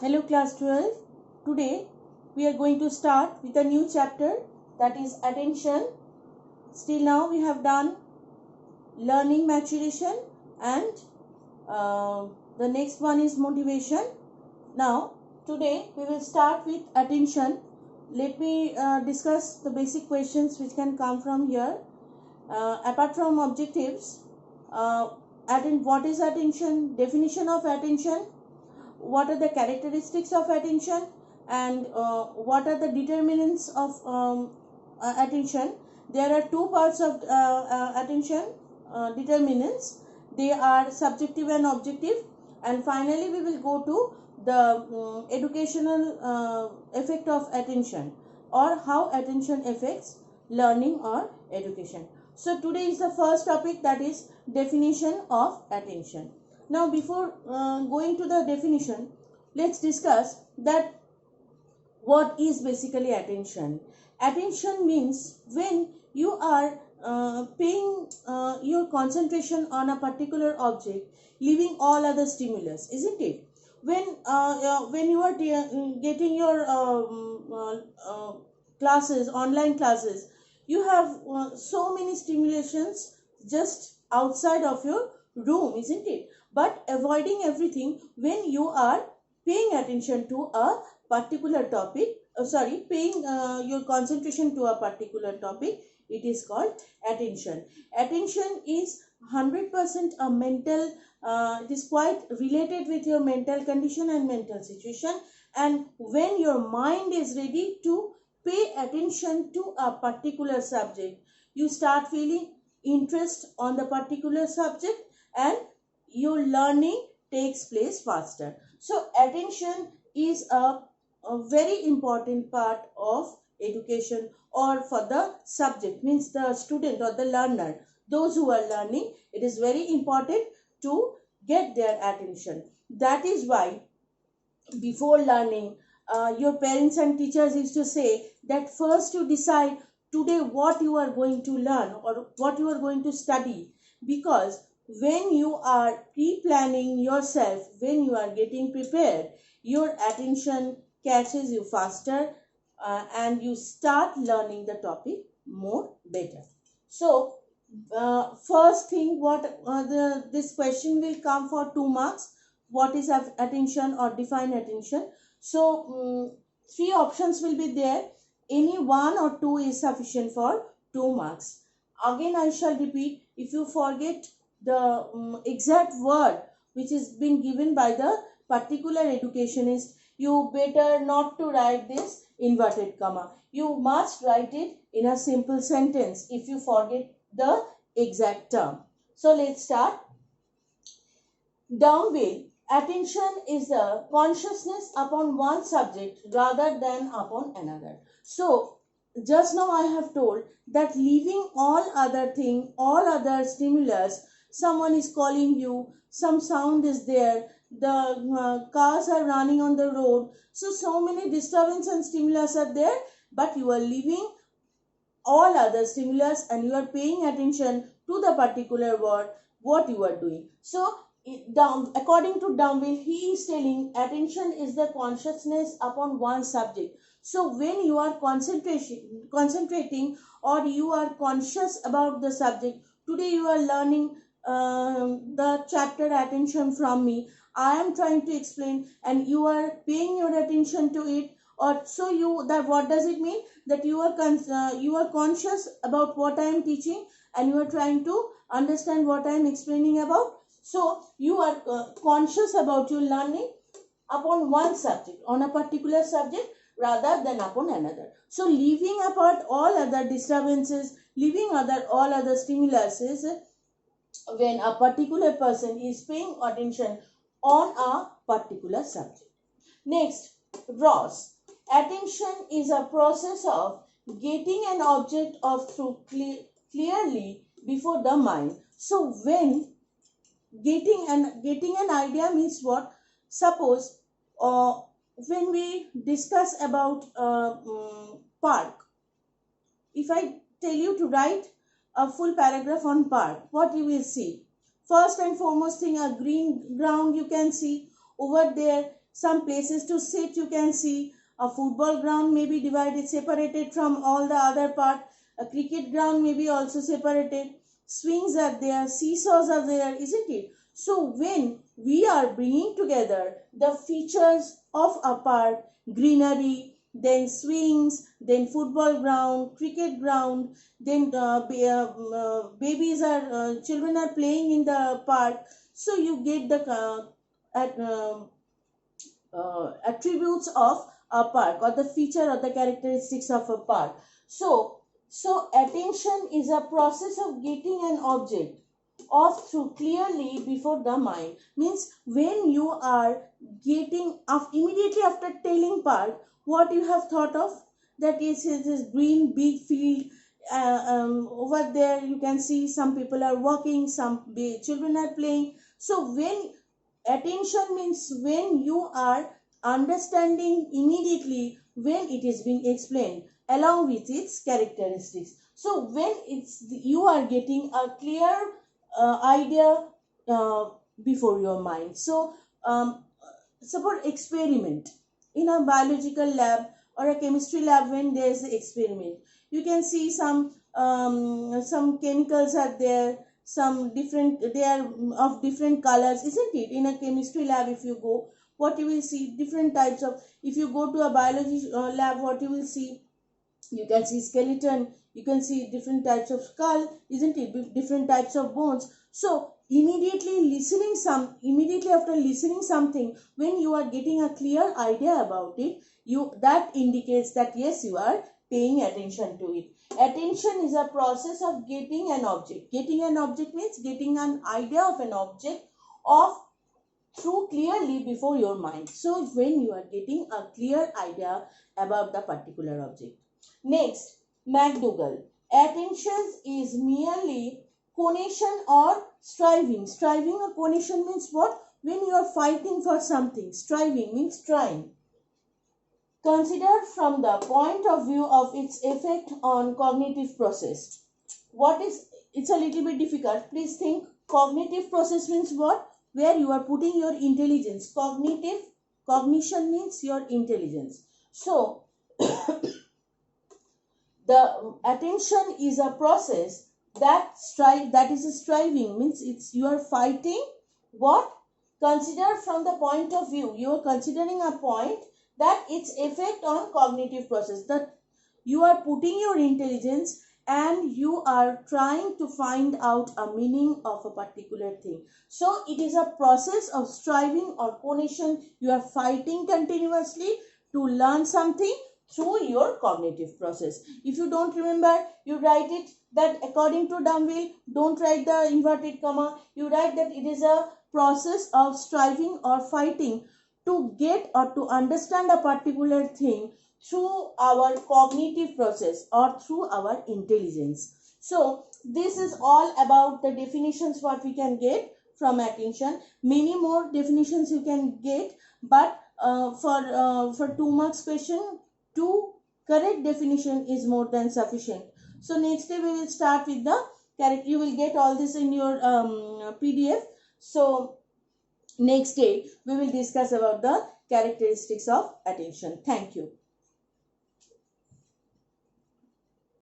Hello class 12. Today we are going to start with a new chapter, that is attention. Still now we have done learning maturation and the next one is motivation. Now today we will start with attention. Let me discuss the basic questions which can come from here. Apart from objectives, what is attention, definition of attention, what are the characteristics of attention, and what are the determinants of attention. There are two parts of attention determinants. They are subjective and objective, and finally we will go to the educational effect of attention, or how attention affects learning or education. So today is the first topic, that is definition of attention. Now before going to the definition, let's discuss that what is basically attention. Attention means when you are paying your concentration on a particular object, leaving all other stimulus, isn't it? When you are getting your classes, online classes, you have so many stimulations just outside of your room, isn't it? But avoiding everything, when you are paying attention to a particular topic, paying your concentration to a particular topic, it is called attention. Attention is 100% a mental, it is quite related with your mental condition and mental situation. And when your mind is ready to pay attention to a particular subject, you start feeling interest on the particular subject, and your learning takes place faster. So attention is a very important part of education, or for the subject, means the student or the learner, those who are learning, it is very important to get their attention. That is why before learning, your parents and teachers used to say that first you decide today what you are going to learn or what you are going to study, because when you are pre-planning yourself, when you are getting prepared, your attention catches you faster, and you start learning the topic more better. So first thing, this question will come for 2 marks. What is attention, or define attention? So three options will be there. Any one or two is sufficient for 2 marks. Again I shall repeat, if you forget the exact word which is being given by the particular educationist, you better not to write this inverted comma. You must write it in a simple sentence if you forget the exact term. So let's start. Downville, attention is a consciousness upon one subject rather than upon another. So just now I have told that leaving all other thing, all other stimulus, someone is calling you, some sound is there, the cars are running on the road, so many disturbance and stimulus are there, but you are leaving all other stimulus and you are paying attention to the particular word what you are doing. So according to Downville, he is telling attention is the consciousness upon one subject. So when you are concentrating, or you are conscious about the subject, today you are learning the chapter attention from me, I am trying to explain and you are paying your attention to it, or so you, that what does it mean, that you are conscious about what I am teaching, and you are trying to understand what I am explaining about. So you are conscious about your learning upon one subject, on a particular subject rather than upon another. So leaving apart all other disturbances, leaving all other stimuluses, when a particular person is paying attention on a particular subject. Next, Ross. Attention is a process of getting an object of through clearly before the mind. So when getting an idea means what? Suppose when we discuss about park, if I tell you to write a full paragraph on park, what you will see? First and foremost thing, a green ground you can see over there. some places to sit you can see. A football ground may be divided, separated from all the other part. A cricket ground may be also separated. Swings are there, seesaws are there, isn't it? So when we are bringing together the features of a park, greenery, then swings, then football ground, cricket ground, then babies are children are playing in the park, so you get the at, attributes of a park, or the feature or the characteristics of a park. So attention is a process of getting an object off through clearly before the mind. Means when you are getting immediately after telling park, what you have thought of, that is this green big field. Over there you can see some people are walking, some children are playing. So when attention means when you are understanding immediately when it is being explained along with its characteristics. So when you are getting a clear idea before your mind. So suppose experiment in a biological lab or a chemistry lab. When there is an experiment, you can see some chemicals are there, some different, they are of different colors, isn't it? In a chemistry lab, if you go, what you will see, different types of, if you go to a biology lab, what you will see, you can see skeleton, you can see different types of skull, isn't it? Different types of bones. So immediately after listening something, when you are getting a clear idea about it, that indicates that yes, you are paying attention to it. Attention is a process of getting an object. Getting an object means getting an idea of an object of through clearly before your mind. So when you are getting a clear idea about the particular object. Next, McDougall. Attention is merely conation or striving. Striving or conation means what? When you are fighting for something. Striving means trying. Considered from the point of view of its effect on cognitive process. It's a little bit difficult. Please think. Cognitive process means what? Where you are putting your intelligence. Cognition means your intelligence. So, the attention is a process that is a striving, means you are fighting what? Consider from the point of view. You are considering a point that its effect on cognitive process, that you are putting your intelligence and you are trying to find out a meaning of a particular thing. So it is a process of striving or conation. You are fighting continuously to learn something through your cognitive process. If you don't remember, you write it that according to Dumville, don't write the inverted comma. You write that it is a process of striving or fighting to get or to understand a particular thing through our cognitive process or through our intelligence. So this is all about the definitions what we can get from attention. Many more definitions you can get, but for 2 marks question, 2 correct definition is more than sufficient. So next day we will start with the correct. You will get all this in your PDF. So next day we will discuss about the characteristics of attention. Thank you.